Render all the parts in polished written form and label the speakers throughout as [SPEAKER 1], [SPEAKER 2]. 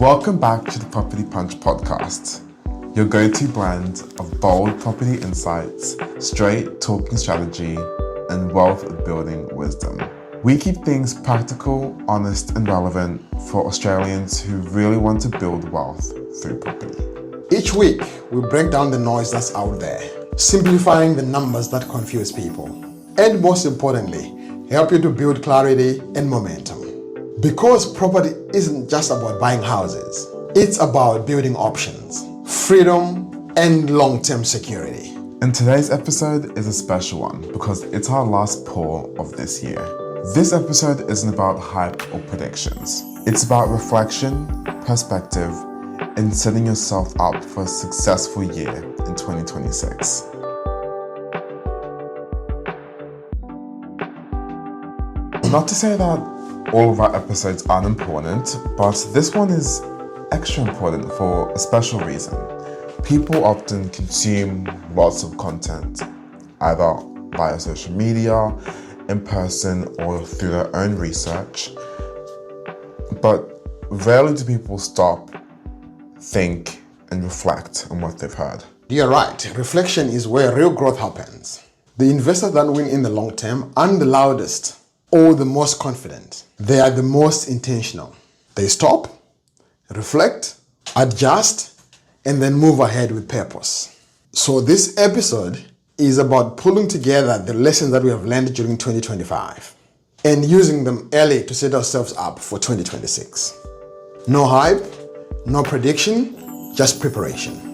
[SPEAKER 1] Welcome back to the Property Punch podcast, your go-to blend of bold property insights, straight talking strategy, and wealth building wisdom. We keep things practical, honest, and relevant for Australians who really want to build wealth through property.
[SPEAKER 2] Each week, we break down the noise that's out there, simplifying the numbers that confuse people, and most importantly, help you to build clarity and momentum. Because property isn't just about buying houses, it's about building options, freedom, and long-term security.
[SPEAKER 1] And today's episode is a special one because it's our last pour of this year. This episode isn't about hype or predictions. It's about reflection, perspective, and setting yourself up for a successful year in 2026. Not to say that all of our episodes aren't important, but this one is extra important for a special reason. People often consume lots of content, either via social media, in person, or through their own research. But rarely do people stop, think, and reflect on what they've heard.
[SPEAKER 2] You're right. Reflection is where real growth happens. The investors that win in the long term aren't the loudest or the most confident. They are the most intentional. They stop, reflect, adjust, and then move ahead with purpose. So this episode is about pulling together the lessons that we have learned during 2025 and using them early to set ourselves up for 2026. No hype, no prediction, just preparation.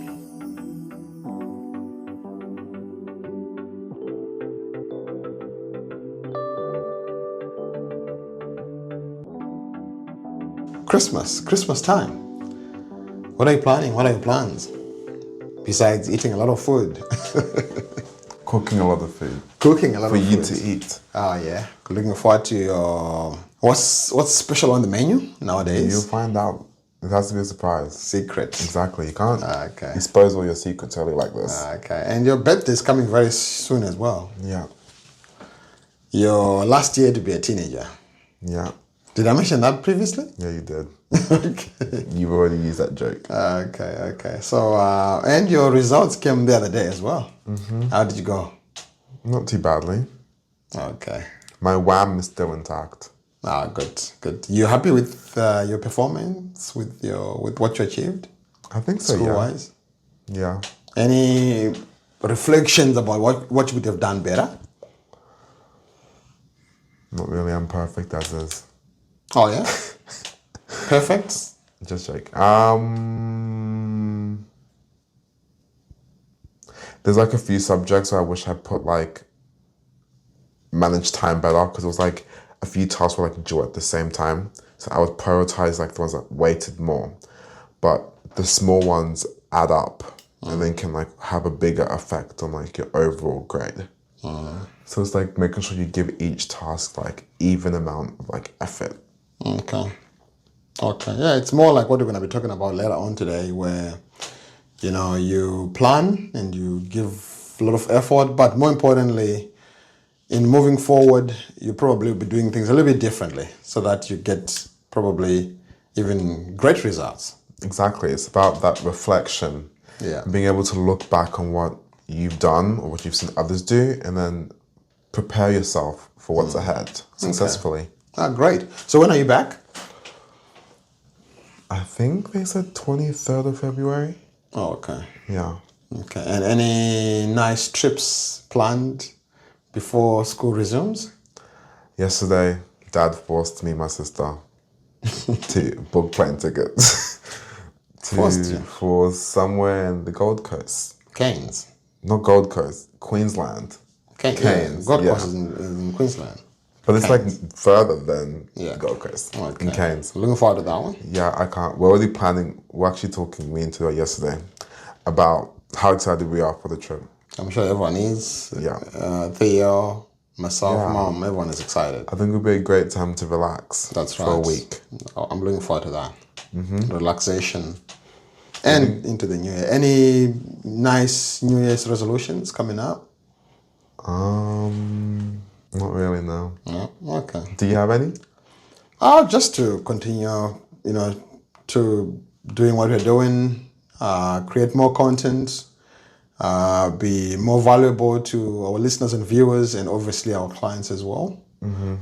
[SPEAKER 2] Christmas time. What are you planning? What are your plans? Besides eating a lot of food.
[SPEAKER 1] Cooking a lot of food.
[SPEAKER 2] Cooking a lot
[SPEAKER 1] for
[SPEAKER 2] of food.
[SPEAKER 1] For you to eat.
[SPEAKER 2] Oh yeah. Looking forward to your... What's special on the menu nowadays?
[SPEAKER 1] You'll find out. It has to be a surprise.
[SPEAKER 2] Secret.
[SPEAKER 1] Exactly. You can't
[SPEAKER 2] Okay.
[SPEAKER 1] expose all your secrets early like this.
[SPEAKER 2] Okay. And your birthday is coming very soon as well.
[SPEAKER 1] Yeah.
[SPEAKER 2] Your last year to be a teenager.
[SPEAKER 1] Yeah.
[SPEAKER 2] Did I mention that previously?
[SPEAKER 1] Yeah, you did.
[SPEAKER 2] Okay.
[SPEAKER 1] You've already used that joke.
[SPEAKER 2] Okay. So, and your results came the other day as well. Mm-hmm. How did you go?
[SPEAKER 1] Not too badly.
[SPEAKER 2] Okay.
[SPEAKER 1] My wham is still intact.
[SPEAKER 2] Good. You happy with your performance, with what you achieved?
[SPEAKER 1] I think so,
[SPEAKER 2] school-wise?
[SPEAKER 1] Yeah.
[SPEAKER 2] Any reflections about what you would have done better?
[SPEAKER 1] Not really. I'm perfect as is.
[SPEAKER 2] Oh yeah? Perfect?
[SPEAKER 1] Just joke. There's like a few subjects where I wish I put managed time better because it was like a few tasks were due at the same time. So I would prioritize the ones that weighted more. But the small ones add up and then can have a bigger effect on your overall grade. So it's making sure you give each task even amount of effort.
[SPEAKER 2] Okay. Yeah, it's more like what we're going to be talking about later on today where, you plan and you give a lot of effort, but more importantly, in moving forward, you probably will be doing things a little bit differently so that you get probably even great results.
[SPEAKER 1] Exactly. It's about that reflection.
[SPEAKER 2] Yeah.
[SPEAKER 1] Being able to look back on what you've done or what you've seen others do and then prepare yourself for what's ahead successfully.
[SPEAKER 2] Okay. Great. So when are you back?
[SPEAKER 1] I think they said 23rd of February.
[SPEAKER 2] Oh, okay.
[SPEAKER 1] Yeah.
[SPEAKER 2] Okay. And any nice trips planned before school resumes?
[SPEAKER 1] Yesterday, Dad forced me and my sister to book plane tickets for somewhere in the Gold Coast.
[SPEAKER 2] Cairns.
[SPEAKER 1] Not Gold Coast, Queensland.
[SPEAKER 2] Cairns. Yeah. Gold Coast is in Queensland.
[SPEAKER 1] But it's further than Gold Coast.
[SPEAKER 2] Okay.
[SPEAKER 1] In Cairns.
[SPEAKER 2] Looking forward to that one?
[SPEAKER 1] Yeah, I can't. We're already planning. We're actually talking, me and Tua yesterday, about how excited we are for the trip.
[SPEAKER 2] I'm sure everyone is.
[SPEAKER 1] Yeah.
[SPEAKER 2] Theo, myself, Mom, everyone is excited.
[SPEAKER 1] I think it would be a great time to relax.
[SPEAKER 2] That's right.
[SPEAKER 1] For a week.
[SPEAKER 2] I'm looking forward to that. Relaxation. And into the new year. Any nice New Year's resolutions coming up?
[SPEAKER 1] Not really, no.
[SPEAKER 2] No? Okay.
[SPEAKER 1] Do you have any?
[SPEAKER 2] Just to continue, to doing what we're doing, create more content, be more valuable to our listeners and viewers, and obviously our clients as well.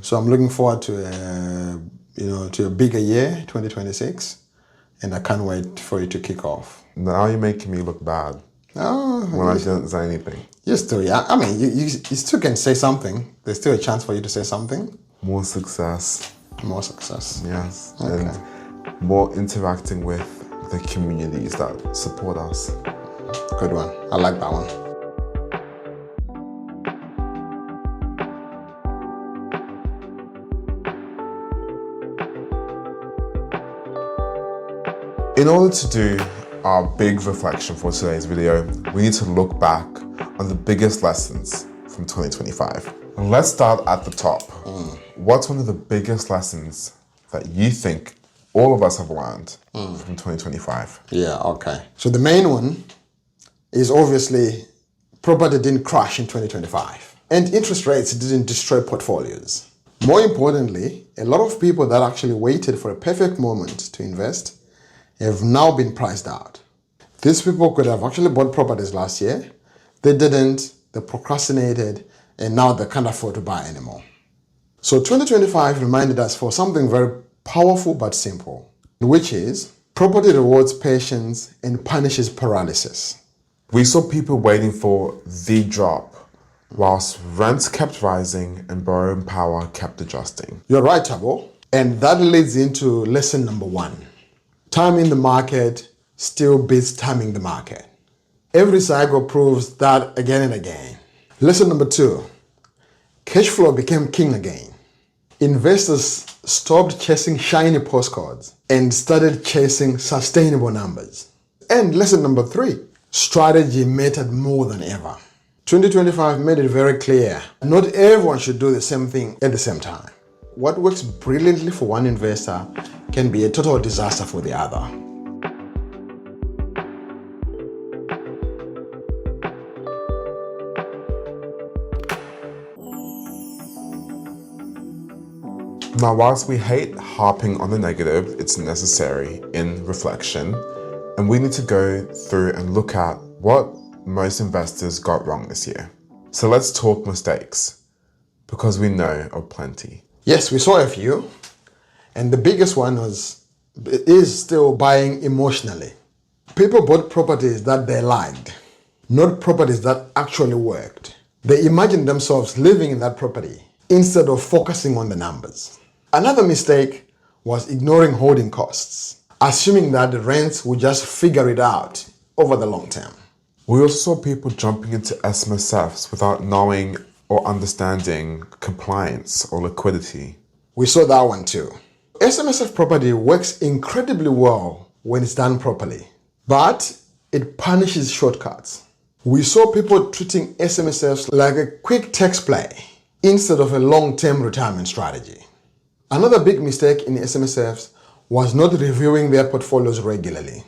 [SPEAKER 2] So I'm looking forward to a bigger year, 2026, and I can't wait for it to kick off.
[SPEAKER 1] Now you're making me look bad when I didn't say anything.
[SPEAKER 2] You're still, yeah. I mean, you still can say something. There's still a chance for you to say something.
[SPEAKER 1] More success.
[SPEAKER 2] More success.
[SPEAKER 1] Yes.
[SPEAKER 2] Okay.
[SPEAKER 1] And more interacting with the communities that support us.
[SPEAKER 2] Good one. I like that one.
[SPEAKER 1] In order to do our big reflection for today's video, we need to look back on the biggest lessons from 2025. Let's start at the top. What's one of the biggest lessons that you think all of us have learned from 2025?
[SPEAKER 2] Yeah, okay. So the main one is obviously property didn't crash in 2025 and interest rates didn't destroy portfolios. More importantly, a lot of people that actually waited for a perfect moment to invest have now been priced out. These people could have actually bought properties last year. They didn't, they procrastinated, and now they can't afford to buy anymore. So 2025 reminded us for something very powerful but simple, which is property rewards patience and punishes paralysis.
[SPEAKER 1] We saw people waiting for the drop, whilst rents kept rising and borrowing power kept adjusting.
[SPEAKER 2] You're right, Tabo. And that leads into lesson number 1. Timing the market still beats timing the market. Every cycle proves that again and again. Lesson number 2. Cash flow became king again. Investors stopped chasing shiny postcards and started chasing sustainable numbers. And lesson number 3. Strategy mattered more than ever. 2025 made it very clear not everyone should do the same thing at the same time. What works brilliantly for one investor can be a total disaster for the other.
[SPEAKER 1] Now, whilst we hate harping on the negative, it's necessary in reflection, and we need to go through and look at what most investors got wrong this year. So let's talk mistakes, because we know of plenty.
[SPEAKER 2] Yes, we saw a few, and the biggest one is still buying emotionally. People bought properties that they liked, not properties that actually worked. They imagined themselves living in that property instead of focusing on the numbers. Another mistake was ignoring holding costs, assuming that the rents would just figure it out over the long term.
[SPEAKER 1] We also saw people jumping into SMSFs without knowing or understanding compliance or liquidity.
[SPEAKER 2] We saw that one too. SMSF property works incredibly well when it's done properly, but it punishes shortcuts. We saw people treating SMSFs like a quick tax play instead of a long-term retirement strategy. Another big mistake in SMSFs was not reviewing their portfolios regularly.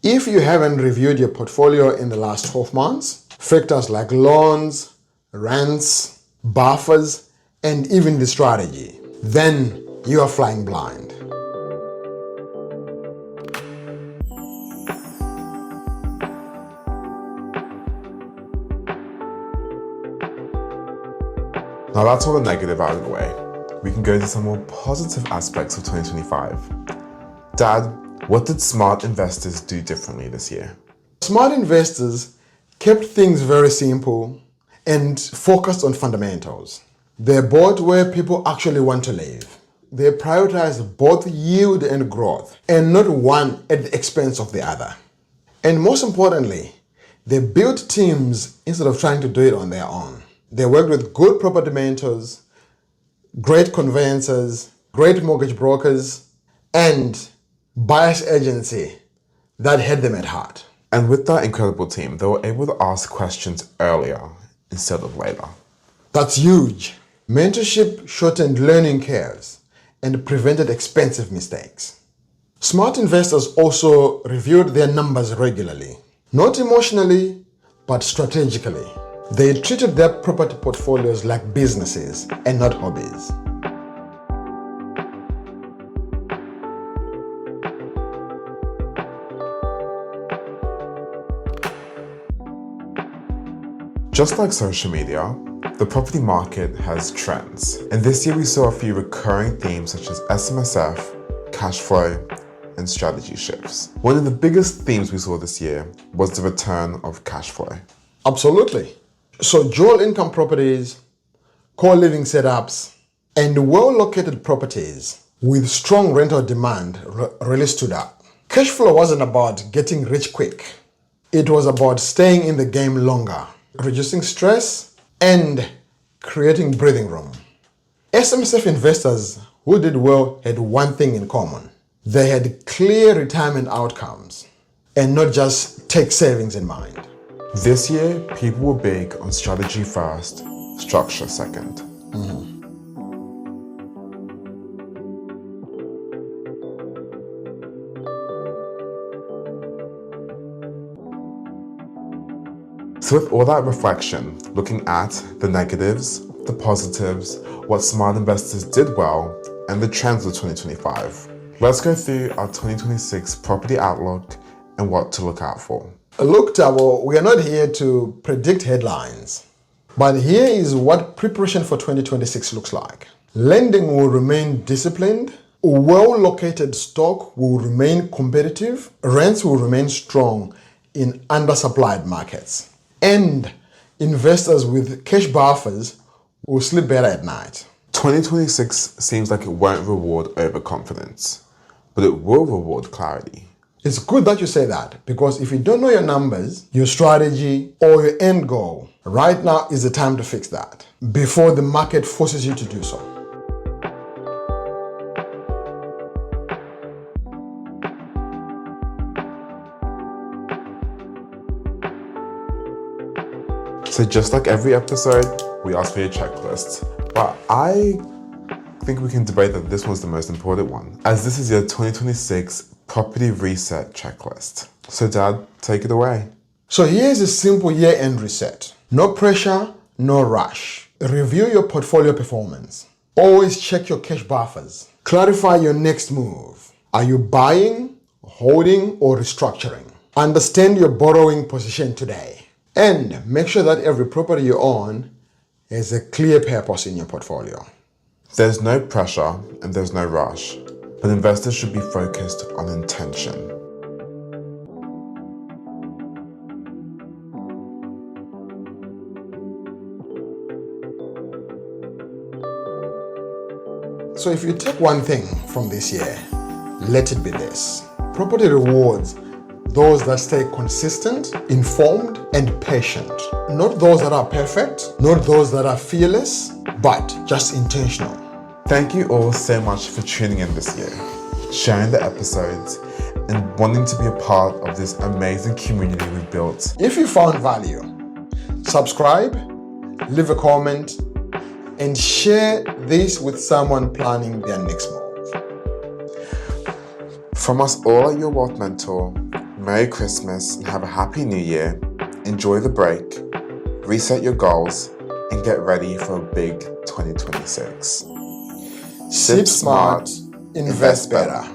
[SPEAKER 2] If you haven't reviewed your portfolio in the last 12 months, factors like loans, rents, buffers, and even the strategy, then you are flying blind.
[SPEAKER 1] Now that's all the negative out of the way. We can go into some more positive aspects of 2025. Dad, what did smart investors do differently this year?
[SPEAKER 2] Smart investors kept things very simple and focused on fundamentals. They bought where people actually want to live. They prioritized both yield and growth, and not one at the expense of the other. And most importantly, they built teams instead of trying to do it on their own. They worked with good property mentors, great conveyancers, great mortgage brokers, and buyer's agency that had them at heart.
[SPEAKER 1] And with that incredible team, they were able to ask questions earlier instead of later.
[SPEAKER 2] That's huge. Mentorship shortened learning curves and prevented expensive mistakes. Smart investors also reviewed their numbers regularly, not emotionally, but strategically. They treated their property portfolios like businesses and not hobbies.
[SPEAKER 1] Just like social media, the property market has trends. And this year we saw a few recurring themes such as SMSF, cash flow, and strategy shifts. One of the biggest themes we saw this year was the return of cash flow.
[SPEAKER 2] Absolutely. So dual income properties, core living setups, and well-located properties with strong rental demand really stood out. Cash flow wasn't about getting rich quick. It was about staying in the game longer, reducing stress, and creating breathing room. SMSF investors who did well had one thing in common. They had clear retirement outcomes and not just take savings in mind.
[SPEAKER 1] This year, people were big on strategy first, structure second. So with all that reflection, looking at the negatives, the positives, what smart investors did well, and the trends of 2025, let's go through our 2026 property outlook and what to look out for.
[SPEAKER 2] Look, Tabo, we are not here to predict headlines, but here is what preparation for 2026 looks like. Lending will remain disciplined, well-located stock will remain competitive, rents will remain strong in undersupplied markets, and investors with cash buffers will sleep better at night.
[SPEAKER 1] 2026 seems like it won't reward overconfidence, but it will reward clarity.
[SPEAKER 2] It's good that you say that, because if you don't know your numbers, your strategy, or your end goal, right now is the time to fix that before the market forces you to do so.
[SPEAKER 1] So just like every episode, we ask for your checklist, but I think we can debate that this one's the most important one, as this is your 2026 property reset checklist. So Dad, take it away.
[SPEAKER 2] So here's a simple year-end reset. No pressure, no rush. Review your portfolio performance. Always check your cash buffers. Clarify your next move. Are you buying, holding, or restructuring? Understand your borrowing position today. And make sure that every property you own has a clear purpose in your portfolio.
[SPEAKER 1] There's no pressure and there's no rush, but investors should be focused on intention.
[SPEAKER 2] So if you take one thing from this year, let it be this. Property rewards those that stay consistent, informed, and patient. Not those that are perfect, not those that are fearless, but just intentional.
[SPEAKER 1] Thank you all so much for tuning in this year, sharing the episodes, and wanting to be a part of this amazing community we've built.
[SPEAKER 2] If you found value, subscribe, leave a comment, and share this with someone planning their next move.
[SPEAKER 1] From us all at your Wealth Mentor, Merry Christmas and have a Happy New Year. Enjoy the break, reset your goals, and get ready for a big 2026.
[SPEAKER 2] Sip smart, invest better.